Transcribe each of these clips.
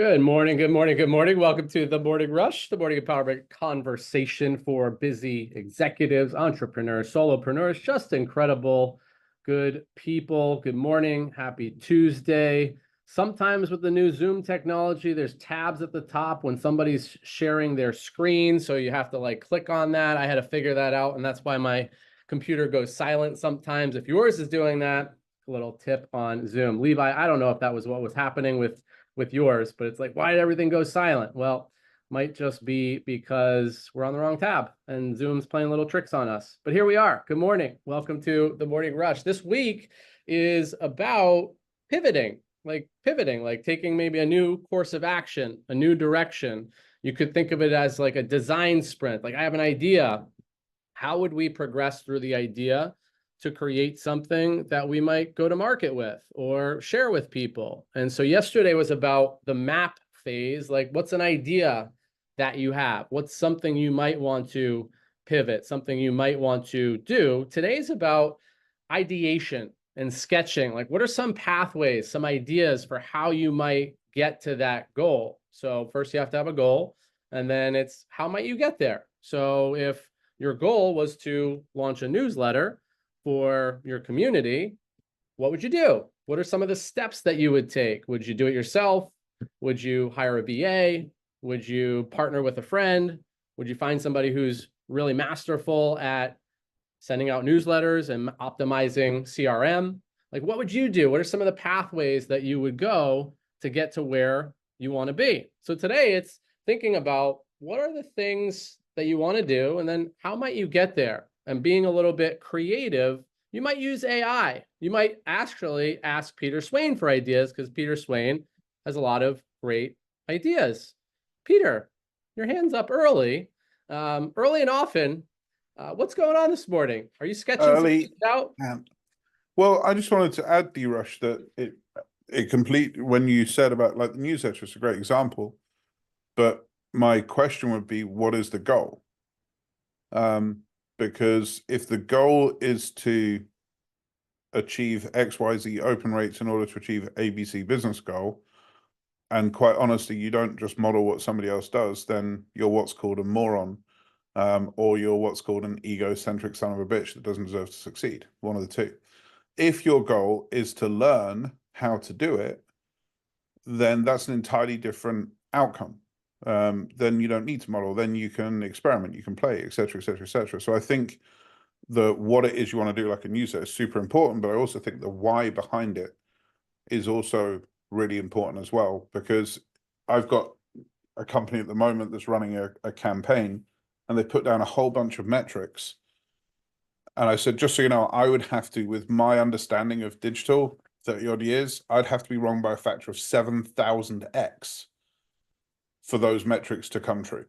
Good morning, good morning, good morning. Welcome to the Morning Rush, the morning empowerment conversation for busy executives, entrepreneurs, solopreneurs, just incredible, good people. Good morning, happy Tuesday. Sometimes with the new Zoom technology, there's tabs at the top when somebody's sharing their screen, so you have to click on that. I had to figure that out, and that's why my computer goes silent sometimes. If yours is doing that, a little tip on Zoom. Levi, I don't know if that was what was happening with yours, but it's like, why did everything go silent? Well, might just be because we're on the wrong tab and Zoom's playing little tricks on us. But here we are. Good morning. Welcome to the Morning Rush. This week is about pivoting, like taking maybe a new course of action, a new direction. You could think of it as like a design sprint. Like, I have an idea. How would we progress through the idea to create something that we might go to market with or share with people? And so yesterday was about the map phase. Like, what's an idea that you have? What's something you might want to pivot, something you might want to do? Today's about ideation and sketching. Like, what are some pathways, some ideas for how you might get to that goal? So first you have to have a goal, and then it's how might you get there? So if your goal was to launch a newsletter for your community, what would you do? What are some of the steps that you would take? Would you do it yourself? Would you hire a VA? Would you partner with a friend? Would you find somebody who's really masterful at sending out newsletters and optimizing CRM? Like, what would you do? What are some of the pathways that you would go to get to where you want to be? So today it's thinking about what are the things that you want to do, and then how might you get there? And being a little bit creative, you might use AI. You might actually ask Peter Swain for ideas, because Peter Swain has a lot of great ideas. Peter, your hand's up early, early and often. What's going on this morning? Are you sketching Early out? Well, I just wanted to add, D-Rush, that it complete when you said about like the newsletter, it's a great example. But my question would be, what is the goal? Because if the goal is to achieve XYZ open rates in order to achieve ABC business goal, and quite honestly, you don't just model what somebody else does, then you're what's called a moron, or you're what's called an egocentric son of a bitch that doesn't deserve to succeed. One of the two. If your goal is to learn how to do it, then that's an entirely different outcome. Then you don't need to model. Then you can experiment, you can play, etc., etc., etc. So I think what it is you want to do, like a newsletter, is super important. But I also think the why behind it is also really important as well, because I've got a company at the moment that's running a campaign, and they put down a whole bunch of metrics. And I said, just so you know, I would have to, with my understanding of digital, 30 odd years, I'd have to be wrong by a factor of 7,000x for those metrics to come true.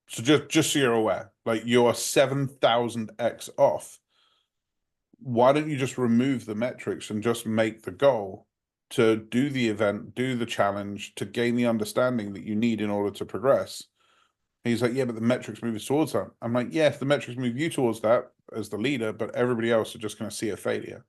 So just so you're aware, like, you're 7,000x off. Why don't you just remove the metrics and just make the goal to do the event, do the challenge, to gain the understanding that you need in order to progress? And he's like, yeah, but the metrics move us towards that. I'm like, yeah, if the metrics move you towards that as the leader, but everybody else are just going to see a failure.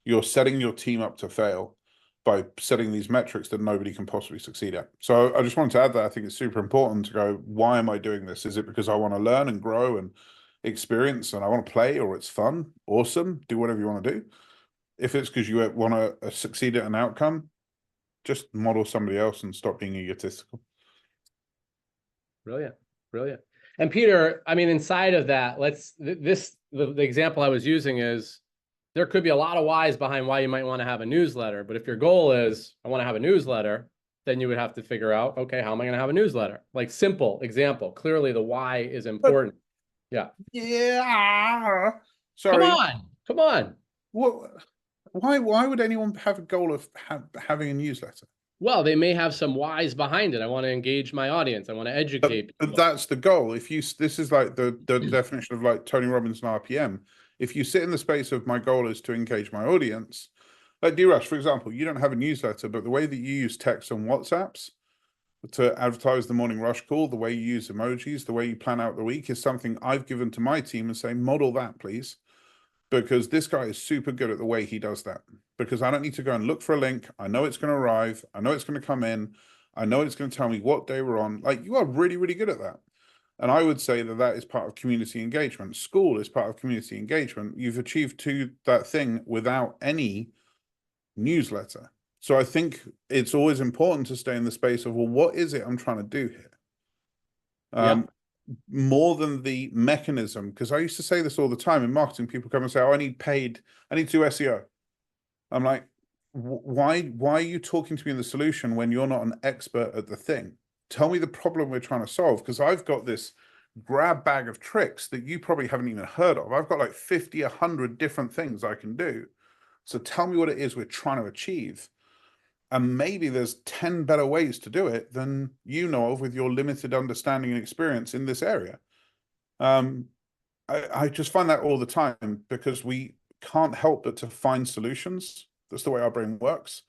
You're setting your team up to fail by setting these metrics that nobody can possibly succeed at. So I just wanted to add that I think it's super important to go, why am I doing this? Is it because I want to learn and grow and experience and I want to play, or it's fun? Awesome. Do whatever you want to do. If it's because you want to succeed at an outcome, just model somebody else and stop being egotistical. Brilliant, brilliant. And Peter, I mean, inside of that, the example I was using is, there could be a lot of whys behind why you might want to have a newsletter. But if your goal is, I want to have a newsletter, then you would have to figure out, okay, how am I going to have a newsletter? Like, simple example. Clearly the why is important. Yeah. Sorry. Come on. Why would anyone have a goal of having a newsletter? Well, they may have some whys behind it. I want to engage my audience. I want to educate people. But that's the goal. This is like the definition of like Tony Robbins and RPM. If you sit in the space of, my goal is to engage my audience, like D-Rush, for example, you don't have a newsletter, but the way that you use text and WhatsApps to advertise the Morning Rush call, the way you use emojis, the way you plan out the week, is something I've given to my team and say, model that, please. Because this guy is super good at the way he does that. Because I don't need to go and look for a link. I know it's going to arrive. I know it's going to come in. I know it's going to tell me what day we're on. Like, you are really, really good at that. And I would say that that is part of community engagement. School is part of community engagement. You've achieved that thing without any newsletter. So I think it's always important to stay in the space of, well, what is it I'm trying to do here? More than the mechanism, because I used to say this all the time in marketing. People come and say, oh, I need to do SEO. I'm like, why are you talking to me in the solution when you're not an expert at the thing? Tell me the problem we're trying to solve, because I've got this grab bag of tricks that you probably haven't even heard of. I've got like 50, 100 different things I can do. So tell me what it is we're trying to achieve. And maybe there's 10 better ways to do it than you know of with your limited understanding and experience in this area. I just find that all the time, because we can't help but to find solutions. That's the way our brain works.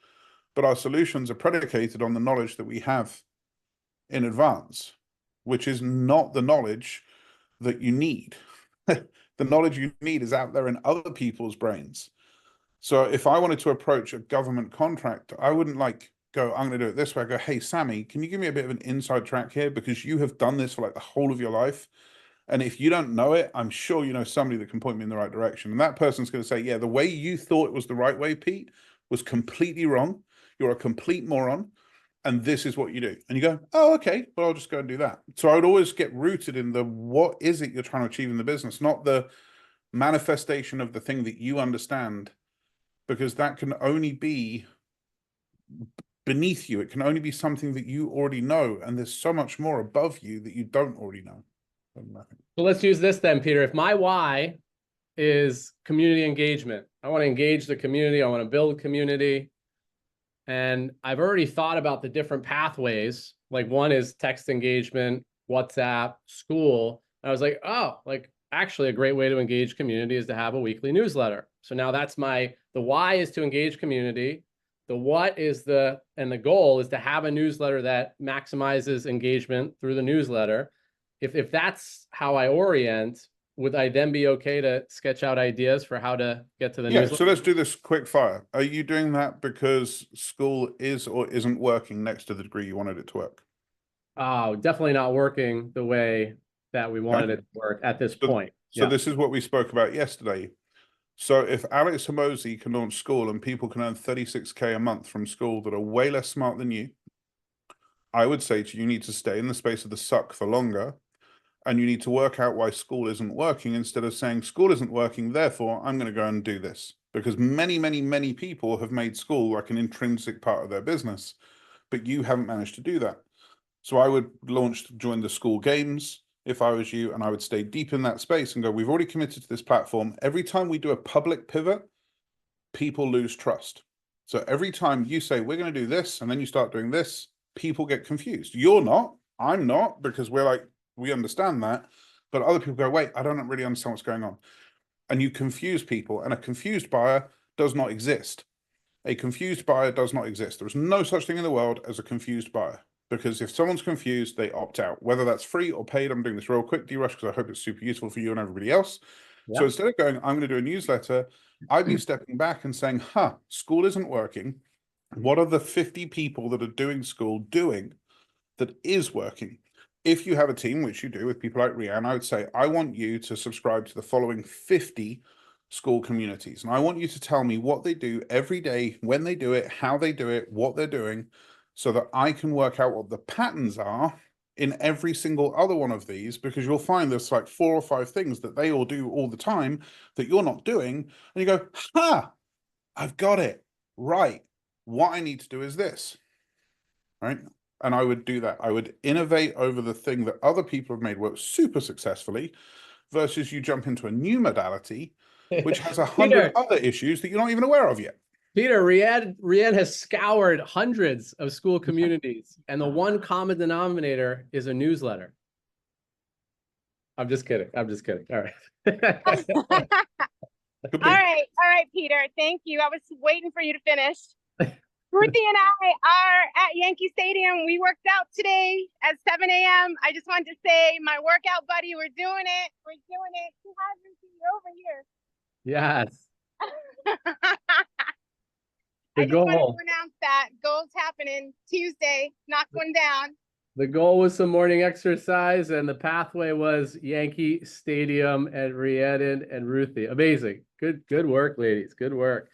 But our solutions are predicated on the knowledge that we have in advance, which is not the knowledge that you need. The knowledge you need is out there in other people's brains. So if I wanted to approach a government contract, I wouldn't like go, I'm going to do it this way. I go, hey, Sammy, can you give me a bit of an inside track here? Because you have done this for like the whole of your life. And if you don't know it, I'm sure you know somebody that can point me in the right direction. And that person's going to say, yeah, the way you thought it was the right way, Pete, was completely wrong. You're a complete moron. And this is what you do. And you go, oh, okay, well, I'll just go and do that. So I would always get rooted in the, what is it you're trying to achieve in the business, not the manifestation of the thing that you understand, because that can only be beneath you. It can only be something that you already know. And there's so much more above you that you don't already know. So let's use this then, Peter. If my why is community engagement, I want to engage the community, I want to build community, and I've already thought about the different pathways. Like, one is text engagement, WhatsApp, school. And I was like, oh, like actually a great way to engage community is to have a weekly newsletter. So now that's the why is to engage community. The what is the goal is to have a newsletter that maximizes engagement through the newsletter. If that's how I orient, would I then be okay to sketch out ideas for how to get to the newsletter? So let's do this quick fire. Are you doing that because school is or isn't working next to the degree you wanted it to work? Oh, definitely not working the way that we wanted it to work at this point. So this is what we spoke about yesterday. So if Alex Hormozi can launch school and people can earn 36K a month from school that are way less smart than you, I would say to you, you need to stay in the space of the suck for longer. And you need to work out why school isn't working, instead of saying school isn't working, therefore I'm going to go and do this. Because many, many, many people have made school like an intrinsic part of their business, but you haven't managed to do that. So I would join the school games if I was you, and I would stay deep in that space and go, we've already committed to this platform. Every time we do a public pivot, people lose trust. So every time you say, we're going to do this, and then you start doing this, people get confused. You're not, I'm not, because we're like, we understand that, but other people go, wait, I don't really understand what's going on. And you confuse people, and a confused buyer does not exist. A confused buyer does not exist. There is no such thing in the world as a confused buyer, because if someone's confused, they opt out, whether that's free or paid. I'm doing this real quick, D-Rush, because I hope it's super useful for you and everybody else. Yeah. So instead of going, I'm going to do a newsletter, I'd be stepping back and saying, school isn't working. What are the 50 people that are doing school doing that is working? If you have a team, which you do with people like Rianne, I would say, I want you to subscribe to the following 50 school communities. And I want you to tell me what they do every day, when they do it, how they do it, what they're doing, so that I can work out what the patterns are in every single other one of these, because you'll find there's like 4 or 5 things that they all do all the time that you're not doing. And you go, I've got it. Right. What I need to do is this. Right. And I would do that. I would innovate over the thing that other people have made work super successfully, versus you jump into a new modality, which has 100 other issues that you're not even aware of yet. Peter, Rianne has scoured hundreds of school communities, and the one common denominator is a newsletter. I'm just kidding. I'm just kidding. All right. All right, Peter. Thank you. I was waiting for you to finish. Ruthie and I are at Yankee Stadium. We worked out today at 7 a.m. I just wanted to say, my workout buddy, we're doing it. We're doing it. Hi, Ruthie, you're over here. Yes. I just wanted to announce that. Goals happening Tuesday. Knock one down. The goal was some morning exercise, and the pathway was Yankee Stadium and Rhiannon and Ruthie. Amazing. Good work, ladies. Good work.